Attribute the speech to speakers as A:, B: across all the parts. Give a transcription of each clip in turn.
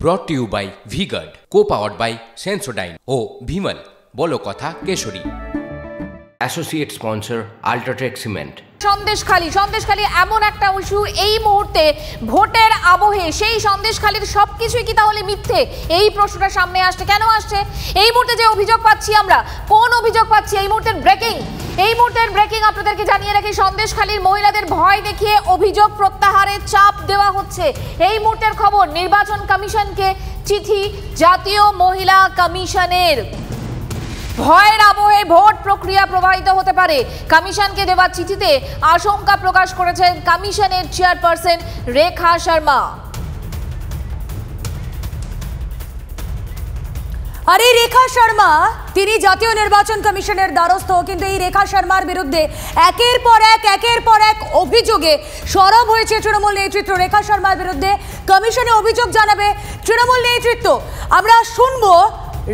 A: ব্রট to you by VGuard, co-powered by Sensodyne ও ভিমল বলো কথা কেশরী। Associate sponsor UltraTech cement.
B: Sandeshkhali এমন একটা ইস্যু এই মুহূর্তে ভোটের আবহে, সেই সন্দেশখালীর সবকিছুই কি তাহলে মিথ্যে? এই প্রশ্নটা সামনে আসছে। কেন আসছে? এই মুহূর্তে যে অভিযোগ পাচ্ছি আমরা, কোন অভিযোগ পাচ্ছি? এই মুহূর্তের ব্রেকিং আপনাদেরকে জানিয়ে রাখি, সন্দেশখালীর মহিলাদের ভয় দেখিয়ে অভিযোগ প্রত্যাহারের চাপ দেওয়া হচ্ছে। এই মুহূর্তের খবর, নির্বাচন কমিশনকে চিঠি জাতীয় মহিলা কমিশনের। ভয়ের আবহে ভোট প্রক্রিয়া প্রবাহিত হতে পারে, কমিশনকে দেওয়া চিঠিতে আশঙ্কা প্রকাশ করেছেন কমিশনের চেয়ারপারসন রেখা শর্মা।
C: আর এই রেখা শর্মা, তিনি জাতীয় নির্বাচন কমিশনের দ্বারস্থ, কিন্তু এই রেখা শর্মার বিরুদ্ধে একের পর এক অভিযোগে সরব হয়েছে তৃণমূল নেতৃত্ব। রেখা শর্মার বিরুদ্ধে কমিশনে অভিযোগ জানাবে তৃণমূল নেতৃত্ব। আমরা শুনবো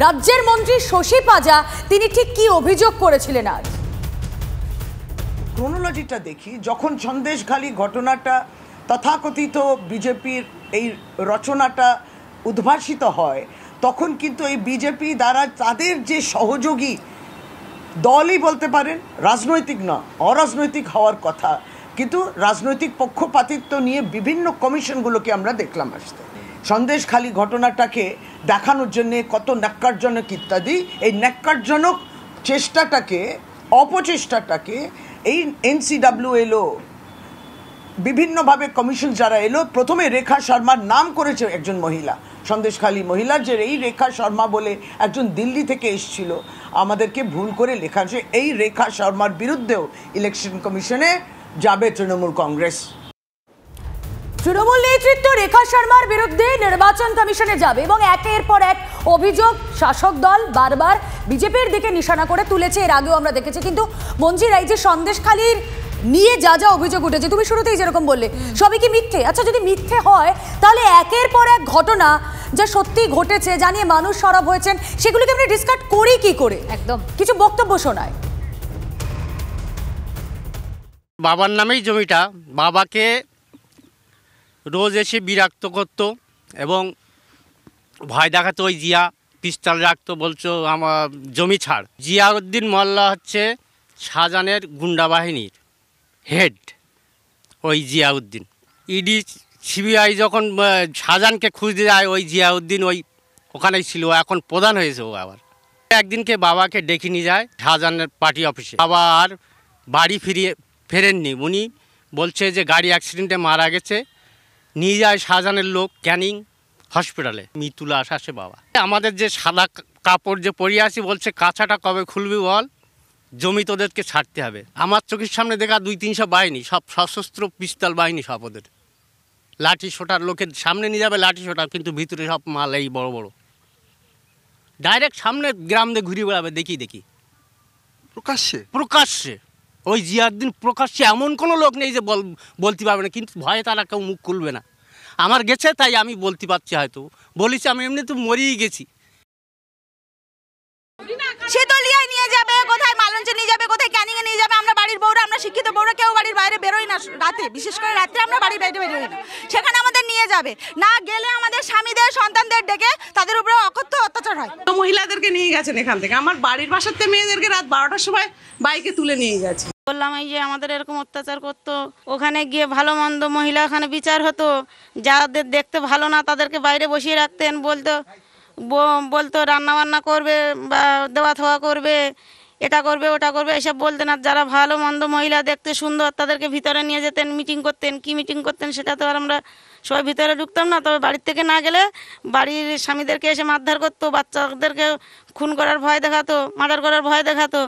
C: রাজ্যের মন্ত্রী শশী পাজা তিনি ঠিক কি অভিযোগ করেছিলেন। আজ
D: ক্রোনোলজিটা দেখি। যখন সন্দেশখালী ঘটনাটা, তথাকথিত বিজেপির এই রচনাটা উদ্ভাসিত হয়, তখন কিন্তু এই বিজেপি দ্বারা তাদের যে সহযোগী দলই বলতে পারেন, রাজনৈতিক না অরাজনৈতিক হওয়ার কথা, কিন্তু রাজনৈতিক পক্ষপাতিত্ব নিয়ে বিভিন্ন কমিশনগুলোকে আমরা দেখলাম আসতে। সন্দেশখালী ঘটনাটাকে দেখানোর জন্যে কত ন্যাক্কারজনক ইত্যাদি, এই ন্যাক্কারজনক অপচেষ্টাটাকে এই NCW এলো, বিভিন্নভাবে কমিশন যারা এলো, প্রথমে রেখা শর্মার নাম করেছে একজন মহিলা, সন্দেশখালী মহিলা, যে এই রেখা শর্মা বলে একজন দিল্লি থেকে এসেছিল, আমাদেরকে ভুল করে লেখা আছে। এই রেখা শর্মার বিরুদ্ধেও ইলেকশন কমিশনে যাবে তৃণমূল কংগ্রেস।
C: তৃণমূল নেতৃত্ব রেখা শর্মার বিরুদ্ধে নির্বাচন কমিশনে যাবে এবং একের পর এক অভিযোগ শাসক দল বারবার বিজেপির দিকে নিশানা করে তুলেছে। এর আগেও আমরা দেখেছি। কিন্তু মঞ্জিরা, এই যে সন্দেশখালীর নিয়ে যা অভিযোগ উঠেছে, তুমি শুরুতেই যেরকম বললে, সবই কি মিথ্যে? আচ্ছা, যদি মিথ্যে হয় তাহলে একের পর এক ঘটনা যা সত্যি ঘটেছে, জানিয়ে মানুষ সরব হয়েছেন, সেগুলিকে আমরা ডিসকাস করি কি করে? একদম কিছু বক্তব্য শোনায়।
E: বাবার নামেই জমিটা, বাবাকে রোজ এসে বিরক্ত করতো এবং ভয় দেখাতো। ওই জিয়া পিস্তল রাখতো, বলছো আমার জমি ছাড়। জিয়াউদ্দিন মোল্লা হচ্ছে শাহজাহানের গুন্ডা বাহিনীর হেড। ওই জিয়াউদ্দিন, ইডি CBI যখন শাহজাহানকে খুঁজতে যায়, ওই জিয়াউদ্দিন ওখানেই ছিল, এখন প্রধান হয়েছে ও। আবার একদিনকে বাবাকে ডেকে নিয়ে যায় শাহজাহানের পার্টি অফিসে। বাবা আর বাড়ি ফেরেননি। উনি বলছে যে গাড়ি অ্যাক্সিডেন্টে মারা গেছে। নিয়ে যায় শাহজাহানের লোক ক্যানিং হসপিটালে, মৃত্যু লাশ আসে বাবা। আমাদের যে সাদা কাপড় যে পরিয়ে আসি, বলছে কাঁচাটা কবে খুলবি বল, জমি তোদেরকে ছাড়তে হবে। আমার চোখের সামনে দেখা 200-300 বাহিনী, সব সশস্ত্র পিস্তল বাহিনী, সব ওদের লাঠি সোটার, লোকের সামনে নিয়ে যাবে লাঠি সোটা, কিন্তু ভিতরে সব মাল এই বড় বড়, ডাইরেক্ট সামনে গ্রাম দিয়ে ঘুরে বেড়াবে। দেখি প্রকাশ্যে ওই জিয়াউদ্দিন প্রকাশ্যে, এমন কোনো লোক নেই যে বলতে পারবে না, কিন্তু ভয়ে তারা কেউ মুখ খুলবে না। আমার গেছে তাই আমি বলতে পারছি, হয়তো বলেছি, আমি এমনি তো মরেই গেছি।
F: সে তো নিয়ে যাবে, কোথায় মালঞ্চে নিয়ে যাবে, কোথায় ক্যানিংয়ে নিয়ে যাবে। আমরা বাড়ির বউরা, আমরা শিক্ষিত বউরা কেউ বাড়ির বাইরে বেরোই না রাতে, বিশেষ করে রাত্রে আমরা বাড়ির বাইরে বেরোই না। সেখানে আমাদের নিয়ে যাবে না, গেলে আমাদের স্বামীদের সন্তানদের ডেকে তাদের উপরে অকথ্য অত্যাচার হয়।
G: তো মহিলাদেরকে নিয়ে গেছেন এখান থেকে, আমার বাড়ির বাসাতে মেয়েদেরকে রাত 12টার সময় বাইকে তুলে নিয়ে গেছে।
H: বললাম এই যে আমাদের এরকম অত্যাচার করতো, ওখানে গিয়ে ভালো মন্দ মহিলা ওখানে বিচার হতো, যাদের দেখতে ভালো না তাদেরকে বাইরে বসিয়ে রাখতেন, বলতো রান্না বান্না করবে বা দেওয়া থাওয়া করবে, এটা করবে ওটা করবে, এসব বলতেন। আর যারা ভালো মন্দ মহিলা দেখতে সুন্দর তাদেরকে ভিতরে নিয়ে যেতেন, মিটিং করতেন। কি মিটিং করতেন সেটা তো আর আমরা সবাই ভিতরে ঢুকতাম না, তবে বাড়ির থেকে না গেলে বাড়ির স্বামীদেরকে এসে মারধর করতো, বাচ্চাদেরকে খুন করার ভয় দেখাতো, মার্ডার করার ভয় দেখাতো।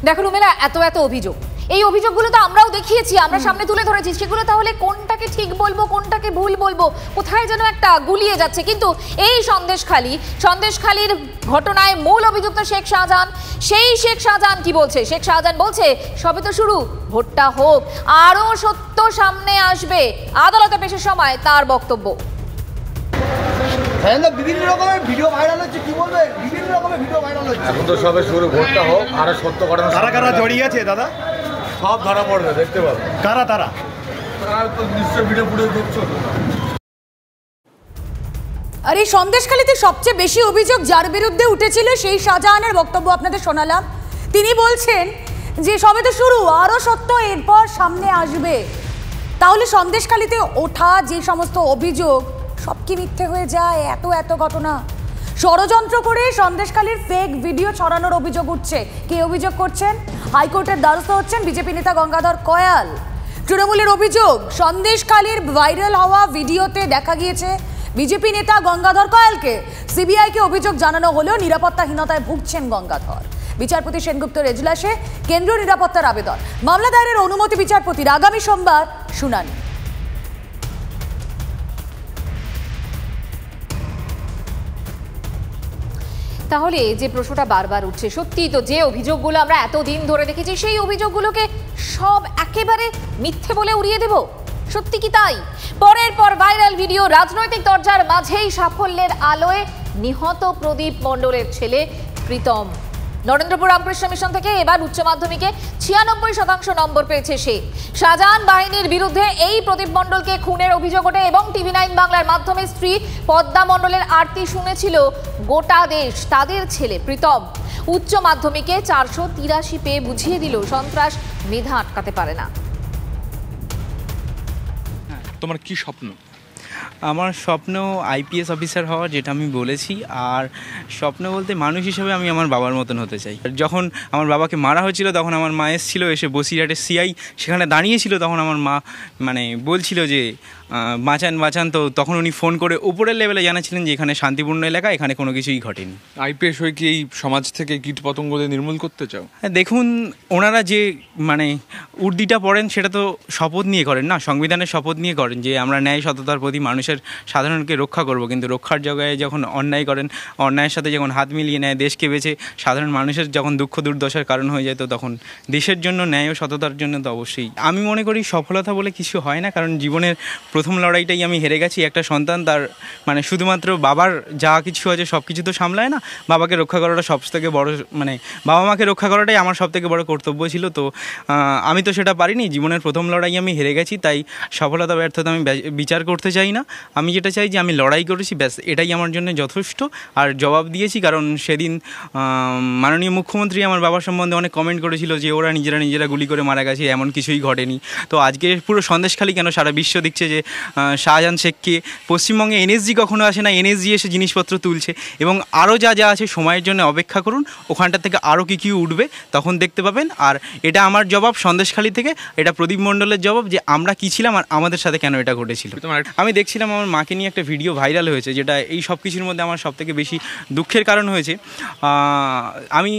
B: দেখো রুমেলা, এত অভিযোগ, এই অভিযোগগুলো তো আমরাও দেখিয়েছি, আমরা সামনে তুলে ধরেছি। সেগুলো তাহলে কোনটাকে ঠিক বলবো, কোনটাকে ভুল বলবো, কোথায় যেন একটা গুলিয়ে যাচ্ছে। কিন্তু এই সন্দেশখালীর ঘটনায় মূল অভিযুক্ত শেখ শাহজাহান, সেই শেখ শাহজাহান কি বলছে? শেখ শাহজাহান বলছে সবে তো শুরু, ভোটটা হোক, আরো সত্য সামনে আসবে। আদালতে পেশের সময় তার বক্তব্য।
I: বিভিন্ন রকমের ভিডিও ভাইরাল হচ্ছে, কি বলবে? বিভিন্ন রকমের ভিডিও ভাইরাল হচ্ছে। এখন তো সবে শুরু, ভোটটা হোক, আরো সত্য ঘটনা। কারা জড়িয়ে আছে দাদা, সব ধরা পড়বে, দেখতে পাবো কারা তারা। তো নিশ্চয় ভিডিও ফুটেজ দেখছো।
C: আর এই সন্দেশখালীতে সবচেয়ে বেশি অভিযোগ যার বিরুদ্ধে উঠেছিল সেই শাহজাহানের বক্তব্য আপনাদের শোনালাম। তিনি বলছেন যে সবে তো শুরু, আরও সত্য এরপর সামনে আসবে। তাহলে সন্দেশখালীতে ওঠা যে সমস্ত অভিযোগ সব কি মিথ্যে হয়ে যায়? এত ঘটনা ষড়যন্ত্র করে সন্দেশখালীর ফেক ভিডিও ছড়ানোর অভিযোগ উঠছে। কে অভিযোগ করছেন? হাইকোর্টের দ্বারস্থ হচ্ছেন বিজেপি নেতা গঙ্গাধর কয়াল। তৃণমূলের অভিযোগ, সন্দেশখালীর ভাইরাল হওয়া ভিডিওতে দেখা গিয়েছে বিজেপি নেতা গঙ্গাধর কয়ালকে। সিবিআইকে অভিযোগ জানানো হলেও নিরাপত্তাহীনতায় ভুগছেন গঙ্গাধর। বিচারপতি সেনগুপ্তের এজলাসে কেন্দ্রীয় নিরাপত্তার আবেদন। মামলা দায়েরের অনুমতি বিচারপতির। আগামী সোমবার শুনানি।
B: তাহলে যে প্রশ্নটা বারবার উঠছে, সত্যি তো যে অভিযোগগুলো আমরা এতদিন ধরে দেখেছি সেই অভিযোগগুলোকে সব একেবারে মিথ্যে বলে উড়িয়ে দেব? সত্যি কি তাই? পরের পর ভাইরাল ভিডিও, রাজনৈতিক দরজার মাঝেই সাফল্যের আলোয় নিহত প্রদীপ মণ্ডলের ছেলে প্রীতম। নরেন্দ্রপুর রামকৃষ্ণ মিশন থেকে এবার উচ্চ মাধ্যমিকে 96% নম্বর পেয়েছে সে। শাহজাহান বাহিনীর বিরুদ্ধে এই প্রদীপ মণ্ডলকে খুনের অভিযোগ ওঠে এবং TV9 বাংলার মাধ্যমে স্ত্রী পদ্মা মণ্ডলের আরতি শুনেছিল গোটা দেশ। তাদের ছেলে প্রীতম উচ্চ মাধ্যমিকে 483 পেয়ে বুঝিয়ে দিল সন্ত্রাস মেধা আটকাতে পারে না।
J: তোমার কি স্বপ্ন? আমার স্বপ্ন আইপিএস অফিসার হওয়ার, যেটা আমি বলেছি। আর স্বপ্ন বলতে মানুষ হিসেবে আমি আমার বাবার মতন হতে চাই। যখন আমার বাবাকে মারা হয়েছিল তখন আমার মা এসেছিল, এসে বসিরহাটের সিআই সেখানে দাঁড়িয়েছিল। তখন আমার মা বলছিল যে বাঁচান, তো তখন উনি ফোন করে উপরের লেভেলে জানাচ্ছিলেন যে এখানে শান্তিপূর্ণ এলাকা, এখানে কোনো কিছুই ঘটেনি।
K: আইপিএস হয়ে কি এই সমাজ থেকে কীট পতঙ্গদের নির্মূল করতে চাও?
J: হ্যাঁ, দেখুন, ওনারা যে উর্দিটা পড়েন সেটা তো শপথ নিয়ে করেন না, সংবিধানের শপথ নিয়ে করেন যে আমরা ন্যায় সততার প্রতি মানুষের সাধারণকে রক্ষা করব। কিন্তু রক্ষার জায়গায় যখন অন্যায় করেন, অন্যায়ের সাথে যখন হাত মিলিয়ে নেয়, দেশকে বেঁচে সাধারণ মানুষের যখন দুঃখ দুর্দশার কারণ হয়ে যায়, তো তখন দেশের জন্য, ন্যায় ও সততার জন্য তো অবশ্যই। আমি মনে করি সফলতা বলে কিছু হয় না, কারণ জীবনের প্রথম লড়াইটাই আমি হেরে গেছি। একটা সন্তান তার শুধুমাত্র বাবার যা কিছু আছে সব কিছু তো সামলায় না। বাবাকে রক্ষা করাটা সব থেকে বড়, বাবা মাকে রক্ষা করাটাই আমার সব থেকে বড় কর্তব্য ছিল। তো আমি তো সেটা পারিনি। জীবনের প্রথম লড়াই আমি হেরে গেছি, তাই সফলতা ব্যর্থতা আমি বিচার করতে চাই না। আমি যেটা চাই যে আমি লড়াই করেছি, ব্যাস এটাই আমার জন্য যথেষ্ট। আর জবাব দিয়েছি, কারণ সেদিন মাননীয় মুখ্যমন্ত্রী আমার বাবার সম্বন্ধে অনেক কমেন্ট করেছিল যে ওরা নিজেরা গুলি করে মারা গেছে, এমন কিছুই ঘটেনি। তো আজকে পুরো সন্দেশখালী কেন সারা বিশ্ব দেখছে যে শাহজাহান শেখকে পশ্চিমবঙ্গে এনএসজি কখনো আসে না, এনএসজি এসে জিনিসপত্র তুলছে। এবং আরও যা আছে সময়ের জন্য অপেক্ষা করুন, ওখানটা থেকে আরও কী উঠবে তখন দেখতে পাবেন। আর এটা আমার জবাব সন্দেশখালী থেকে, এটা প্রদীপ মণ্ডলের জবাব যে আমরা কী ছিলাম আর আমাদের সাথে কেন এটা ঘটেছিল। আমি দেখছিলাম আমার মাকে নিয়ে একটা ভিডিও ভাইরাল হয়েছে, যেটা এই সব কিছুর মধ্যে আমার সবথেকে বেশি দুঃখের কারণ হয়েছে। আমি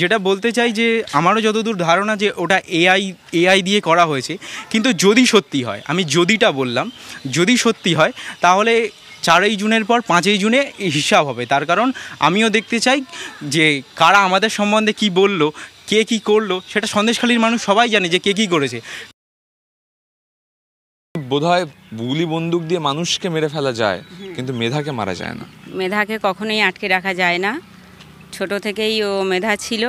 J: যেটা বলতে চাই যে আমারও যতদূর ধারণা যে ওটা এআই দিয়ে করা হয়েছে, কিন্তু যদি সত্যি হয়, আমি যদিটা বললাম, যদি সত্যি হয় তাহলে 4ই জুনের পর 5ই জুনে হিসাব হবে। তার কারণ আমিও দেখতে চাই যে কারা আমাদের সম্বন্ধে কি বললো, কে কি করলো, সেটা সন্দেশখালীর মানুষ সবাই জানে যে কে কি করেছে।
K: বোধহয় গুলি বন্দুক দিয়ে মানুষকে মেরে ফেলা যায়, কিন্তু মেধাকে মারা যায় না।
L: মেধাকে কখনোই আটকে রাখা যায় না। ছোট থেকেই ও মেধা ছিল।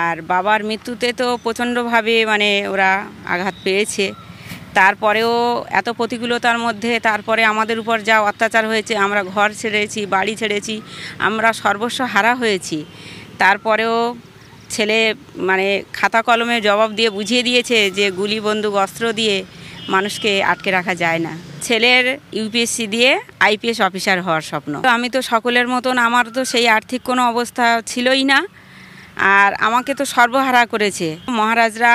L: আর বাবার মৃত্যুতে তো প্রচণ্ডভাবে ওরা আঘাত পেয়েছে। তারপরেও এত প্রতিকূলতার মধ্যে তারপরে আমাদের উপর যা অত্যাচার হয়েছে, আমরা ঘর ছেড়েছি, বাড়ি ছেড়েছি, আমরা সর্বস্ব হারা হয়েছি। তারপরেও ছেলে খাতা কলমে জবাব দিয়ে বুঝিয়ে দিয়েছে যে গুলি বন্দুক অস্ত্র দিয়ে মানুষকে আটকে রাখা যায় না। ছেলের ইউপিএসসি দিয়ে আইপিএস অফিসার হওয়ার স্বপ্ন। আমি তো সকলের মতন, আমার তো সেই আর্থিক কোনো অবস্থা ছিলই না। আর আমাকে তো সর্বহারা করেছে। মহারাজরা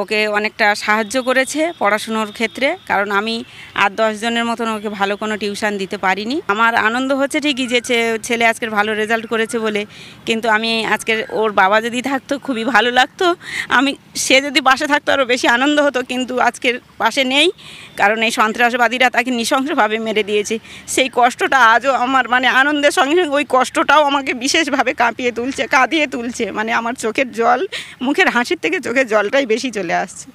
L: ওকে অনেকটা সাহায্য করেছে পড়াশুনোর ক্ষেত্রে, কারণ আমি 8-10 জনের মতন ওকে ভালো কোনো টিউশন দিতে পারিনি। আমার আনন্দ হচ্ছে ঠিকই যে ছেলে আজকের ভালো রেজাল্ট করেছে বলে, কিন্তু আমি আজকের ওর বাবা যদি থাকতো খুবই ভালো লাগতো। সে যদি পাশে থাকতো আরও বেশি আনন্দ হতো, কিন্তু আজকের পাশে নেই, কারণ এই সন্ত্রাসবাদীরা তাকে নৃশংসভাবে মেরে দিয়েছে। সেই কষ্টটা আজও আমার আনন্দের সঙ্গে সঙ্গে ওই কষ্টটাও আমাকে বিশেষভাবে কাঁদিয়ে তুলছে। আমার চোখের জল, মুখের হাসির থেকে চোখের জলটাই বেশি চলে আসছে।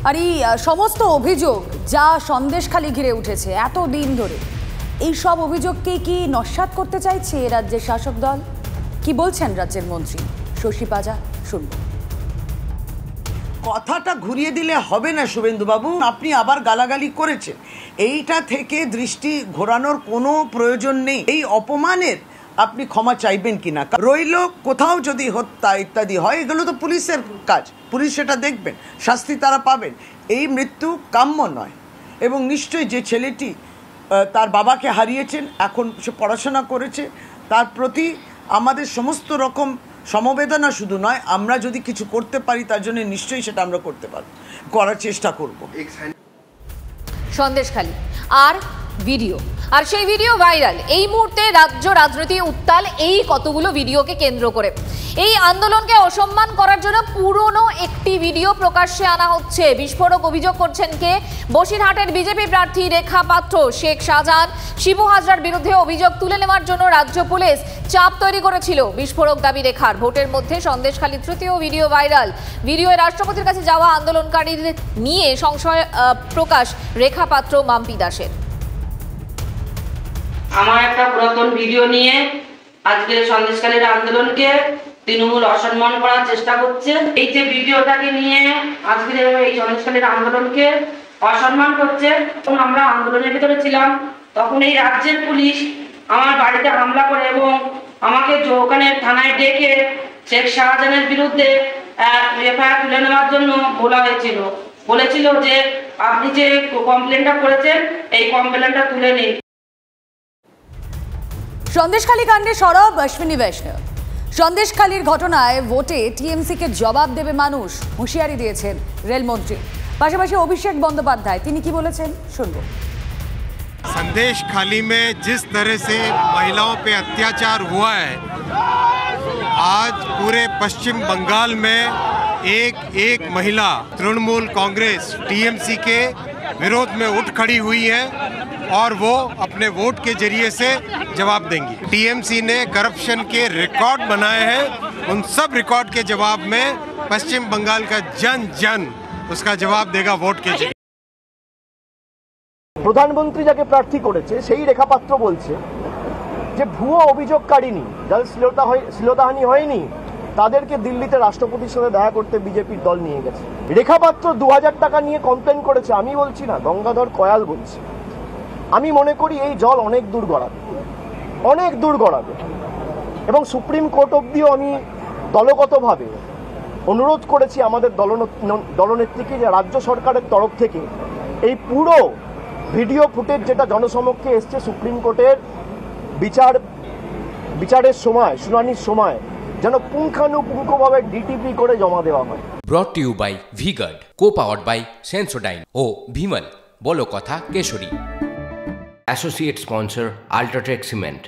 C: আর এই সমস্ত অভিযোগ যা সন্দেশখালী ঘিরে উঠেছে এত দিন ধরে, এই সব অভিযোগকে কি নস্যাৎ করতে চাইছে রাজ্যের শাসক দল? কি বলছেন রাজ্যের মন্ত্রী শশী পাজা, শুনব।
D: কথাটা ঘুরিয়ে দিলে হবে না শুভেন্দুবাবু, আপনি আবার গালাগালি করেছেন, এইটা থেকে দৃষ্টি ঘোরানোর কোনো প্রয়োজন নেই। এই অপমানের আপনি ক্ষমা চাইবেন কিনা রইল, কোথাও যদি হত্যা ইত্যাদি হয় এগুলো তো পুলিশের কাজ, পুলিশ সেটা দেখবেন, শাস্তি তারা পাবেন। এই মৃত্যু কাম্য নয় এবং নিশ্চয়ই যে ছেলেটি তার বাবাকে হারিয়েছেন, এখন সে পড়াশোনা করেছে, তার প্রতি আমাদের সমস্ত রকম সমবেদনা শুধু নয়, আমরা যদি কিছু করতে পারি তার জন্য নিশ্চয়ই সেটা আমরা করতে পারব, করার চেষ্টা করব।
B: সন্দেশখালী আর ভিডিও, আর সেই ভিডিও ভাইরাল। এই মুহূর্তে রাজ্য রাজনীতি উত্তাল এই কতগুলো ভিডিওকে কেন্দ্র করে। এই আন্দোলনকে অসম্মান করার জন্য পুরনো একটি ভিডিও প্রকাশ্যে আনা হচ্ছে। বিস্ফোরক অভিযোগ করছেন কে? বসিরহাটের বিজেপি প্রার্থী রেখা পাত্র। শেখ শাহজাহান, শিবু হাজরার বিরুদ্ধে অভিযোগ তুলে নেওয়ার জন্য রাজ্য পুলিশ চাপ তৈরি করেছিল। বিস্ফোরক দাবি রেখার। ভোটের মধ্যে সন্দেশখালী তৃতীয় ভিডিও ভাইরাল। ভিডিওয়ে রাষ্ট্রপতির কাছে যাওয়া আন্দোলনকারীদের নিয়ে সংশয় প্রকাশ রেখা পাত্র মাম্পি দাসের।
M: আমার একটা পুরাতন ভিডিও নিয়ে আজকে সন্দেশখালীর আন্দোলনকে তৃণমূল অসম্মান করার চেষ্টা করছে। এই যে ভিডিওটাকে নিয়ে আজকে এই সন্দেশখালীর আন্দোলনকে অসম্মান করছে। তখন আমরা আন্দোলনের ভিতরে ছিলাম, তখন এই রাজ্যের পুলিশ আমার বাড়িতে হামলা করে এবং আমাকে ওখানে থানায় ডেকে শেখ শাহজাহানের বিরুদ্ধে এফআইআর তুলে নেওয়ার জন্য বলেছিল যে আপনি যে কমপ্লেনটা করেছেন এই কমপ্লেনটা তুলে নিন।
C: সন্দেশখালী কাণ্ডে সরব অশ্বিনী বৈষ্ণব। সন্দেশখালীর ঘটনায় ভোটে টিএমসিকে জবাব দেবে মানুষ, হুঁশিয়ারি দিয়েছেন রেলমন্ত্রী। পাশাপাশি অভিষেক বন্দ্যোপাধ্যায় তিনি কি বলেছেন শুনবো।
N: संदेशखाली में जिस तरह से महिलाओं पे अत्याचार हुआ है, आज पूरे पश्चिम बंगाल में एक महिला तृणमूल कांग्रेस टीएमसी के विरोध में उठ खड़ी हुई है और वो अपने वोट के जरिए से जवाब देंगी। टीएमसी ने करप्शन के रिकॉर्ड बनाए हैं, उन सब रिकॉर्ड के जवाब में पश्चिम बंगाल का जन उसका जवाब देगा वोट के जरिए।
I: প্রধানমন্ত্রী যাকে প্রার্থী করেছে সেই রেখা পাত্র বলছে যে ভুয়ো অভিযোগকারিনী, যাদের শ্লীলতাহানি হয়নি, তাদেরকে দিল্লিতে রাষ্ট্রপতির সাথে দেখা করতে বিজেপির দল নিয়ে গেছে। রেখা পাত্র 2000 টাকা নিয়ে কমপ্লেন করেছে, আমি বলছি না, গঙ্গাধর কয়াল বলছে। আমি মনে করি এই জল অনেক দূর গড়াবে এবং সুপ্রিম কোর্ট অবধিও আমি দলগতভাবে অনুরোধ করেছি আমাদের দলনেত্রীকে যে রাজ্য সরকারের তরফ থেকে এই পুরো ভিডিও ফুটেজ যেটা জনসমক্ষে এসছে সুপ্রিম কোর্টের বিচারের সময়, শুনানির সময় যেন পুঙ্খানুপুঙ্খভাবে ডিটিপি করে জমা দেওয়া হয়।
A: Brought to you by VGuard, copowered by Sensodyne ও ভিমল, বলো কথা কেশরী। Associate sponsor UltraTech cement.